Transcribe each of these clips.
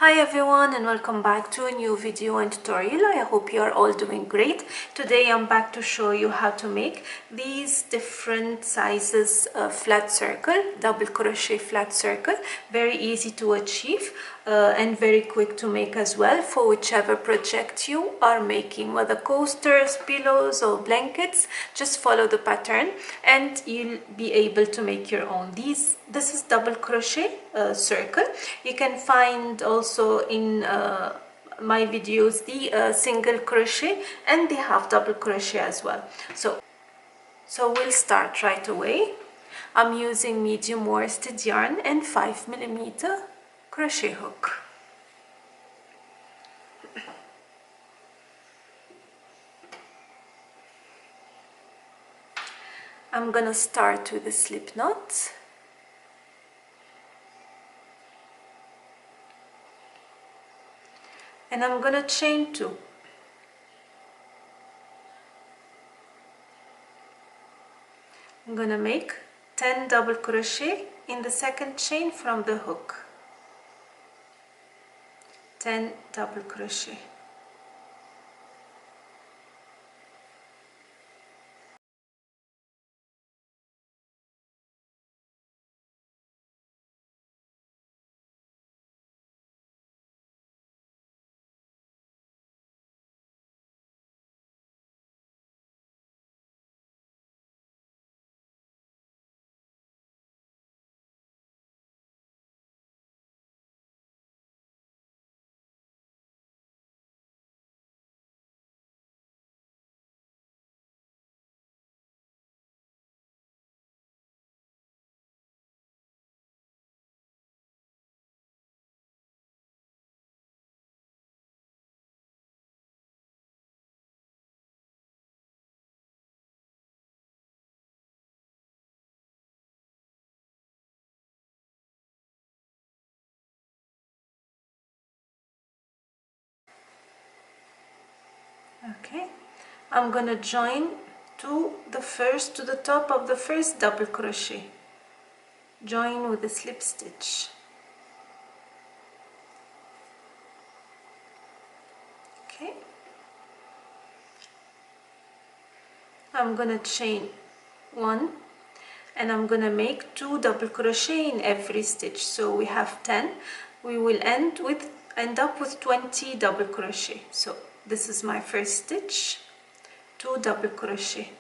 Hi everyone, and welcome back to a new video and tutorial. I hope you are all doing great. Today I'm back to show you how to make these different sizes of flat circle, double crochet flat circle. Very easy to achieve and very quick to make as well for whichever project you are making, whether coasters, pillows or blankets. Just follow the pattern and you'll be able to make your own. This is double crochet circle. You can find also in my videos the single crochet and the half double crochet as well. So we'll start right away. I'm using medium worsted yarn and 5mm crochet hook. I'm gonna start with a slip knot. And I'm gonna chain 2. I'm gonna make 10 double crochet in the second chain from the hook. 10 double crochet. Okay, I'm gonna join to the top of the first double crochet. Join with a slip stitch. Okay, I'm gonna chain 1 and I'm gonna make 2 double crochet in every stitch, so we have 10. We will end up with 20 double crochet. So this is my first stitch, 2 double crochet.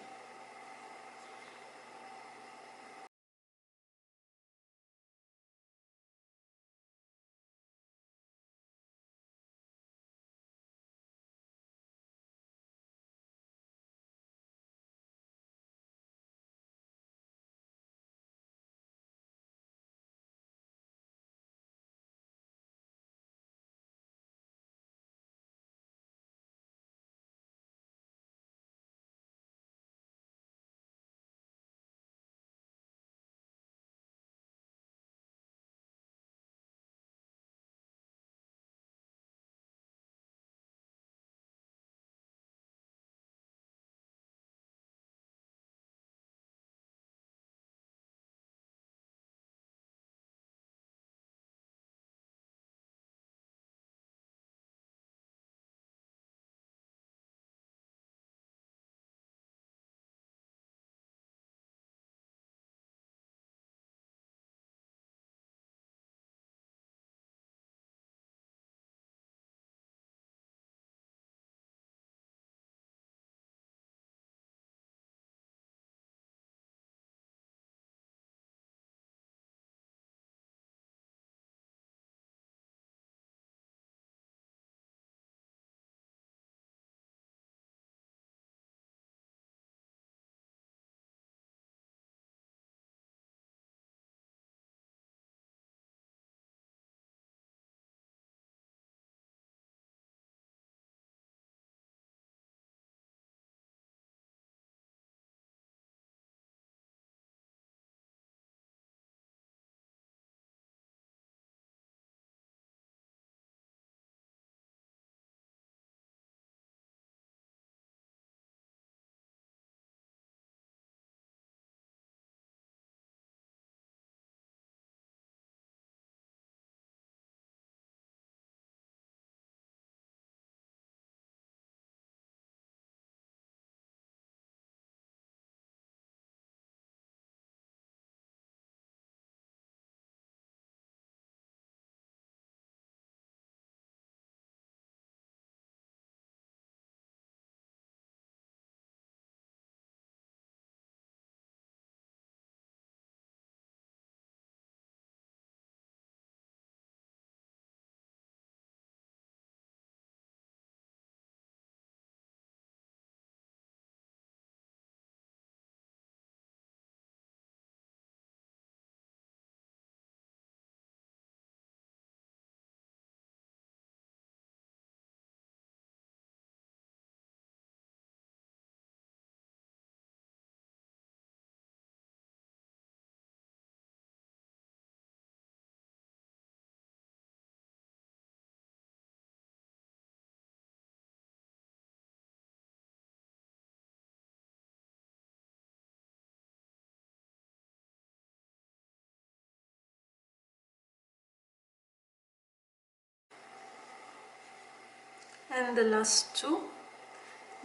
and the last two,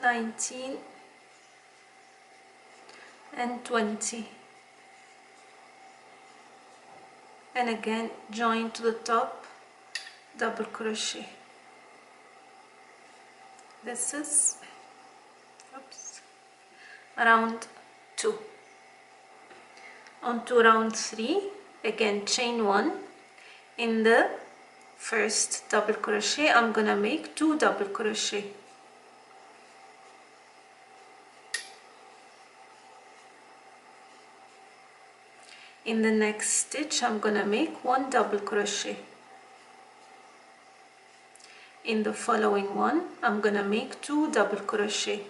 19 and 20, and again join to the top, double crochet. This is round 2. On to round 3, again chain 1. In the first double crochet I'm gonna make 2 double crochet. In the next stitch I'm gonna make 1 double crochet. In the following one I'm gonna make 2 double crochet.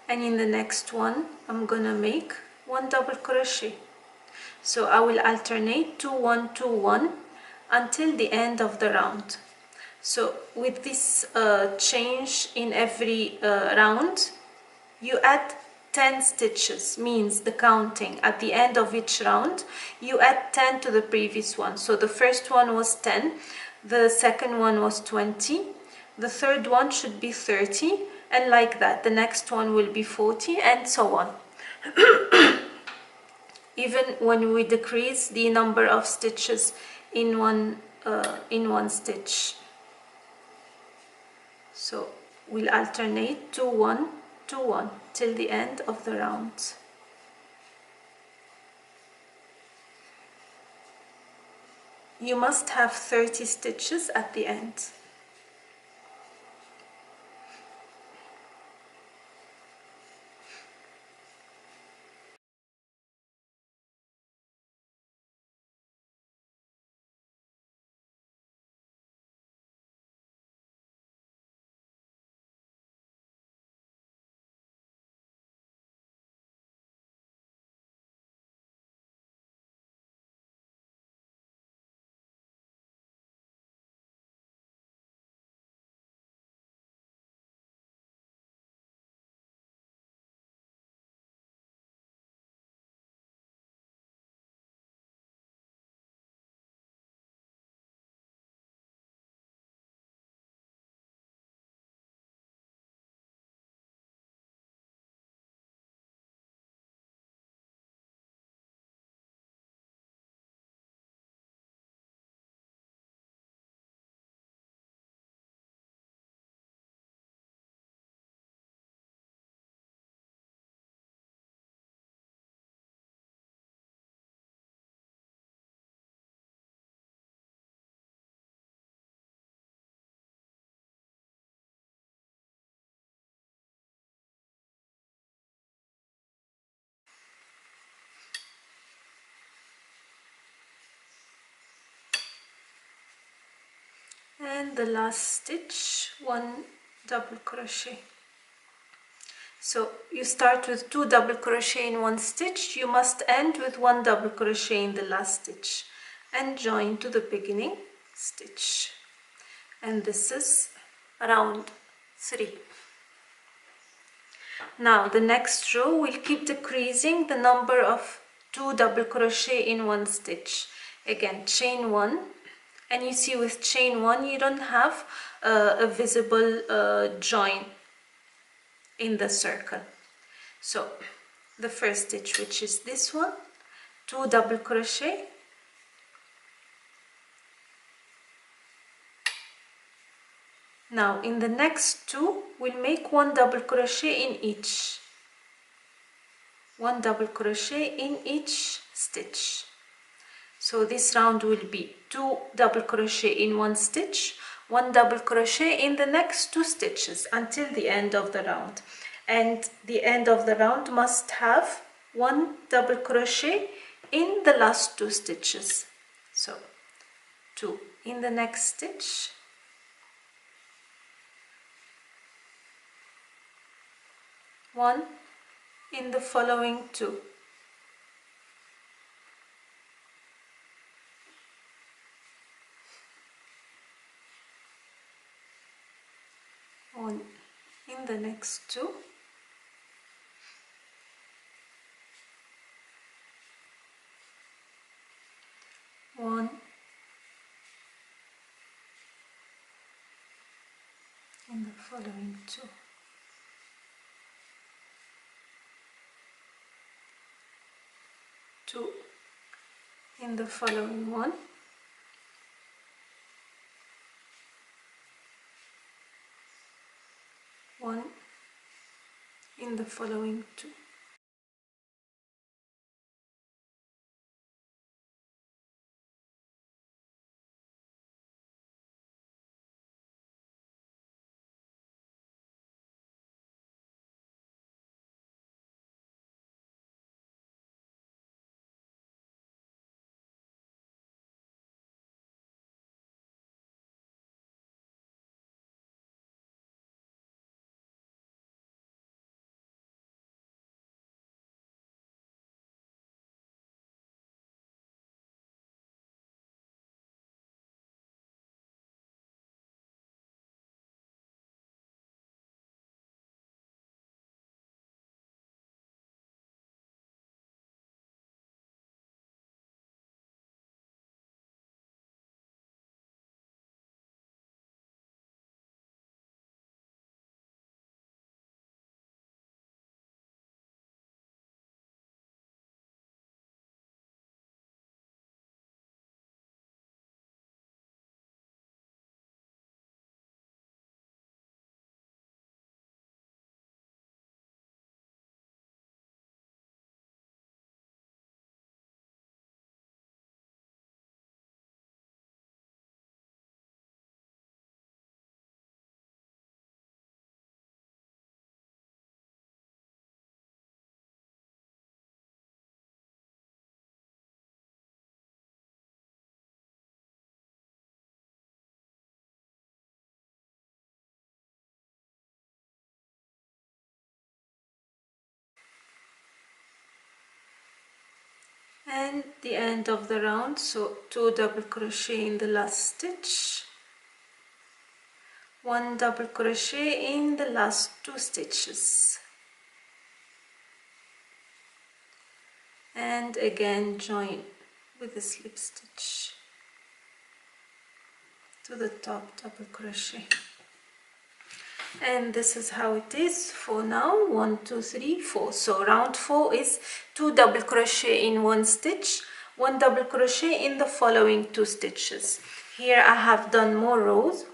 And in the next one I'm gonna make 1 double crochet. So I will alternate 2 1 2 1 until the end of the round. So with this change in every round, you add 10 stitches, means the counting at the end of each round you add 10 to the previous one. So the first one was 10, the second one was 20, the third one should be 30, and like that the next one will be 40, and so on. Even when we decrease the number of stitches in one stitch. So we'll alternate 2 1 2 1 till the end of the round. You must have 30 stitches at the end. And the last stitch, 1 double crochet. So you start with 2 double crochet in one stitch, you must end with 1 double crochet in the last stitch and join to the beginning stitch. And this is round 3. Now the next row we'll keep decreasing the number of 2 double crochet in one stitch. Again chain 1, and you see with chain 1 you don't have a visible join in the circle. So the first stitch, which is this one, 2 double crochet, now in the next 2 we'll make 1 double crochet in each, 1 double crochet in each stitch. So this round will be 2 double crochet in one stitch, 1 double crochet in the next 2 stitches until the end of the round. And the end of the round must have 1 double crochet in the last 2 stitches. So 2 in the next stitch, 1 in the following 2. One in the next 2, 1 following 2, 2 in the following 1, 1 in the following 2. And the end of the round, so 2 double crochet in the last stitch, 1 double crochet in the last 2 stitches, and again join with a slip stitch to the top double crochet. And this is how it is for now. 1 2 3 4. So round 4 is 2 double crochet in 1 stitch, 1 double crochet in the following 2 stitches. Here I have done more rows.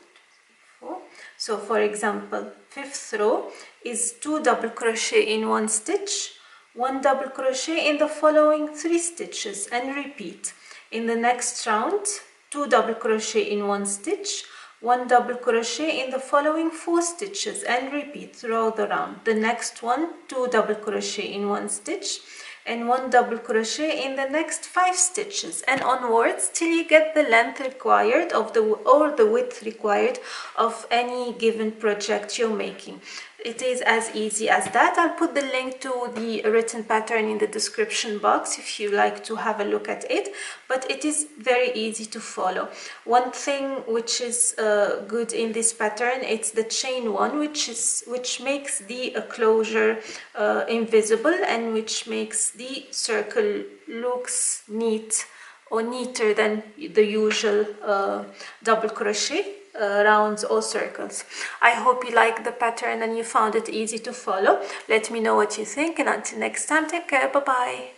So for example, 5th row is 2 double crochet in 1 stitch, 1 double crochet in the following 3 stitches, and repeat. In the next round, 2 double crochet in 1 stitch, 1 double crochet in the following 4 stitches, and repeat throughout the round. The next one, 2 double crochet in 1 stitch and 1 double crochet in the next 5 stitches, and onwards till you get the length required of the width required of any given project you're making. It is as easy as that. I'll put the link to the written pattern in the description box if you like to have a look at it, but it is very easy to follow. One thing which is good in this pattern, it's the chain one, which makes the closure invisible, and which makes the circle looks neat or neater than the usual double crochet rounds or circles. I hope you like the pattern and you found it easy to follow. Let me know what you think, and until next time, take care. Bye bye.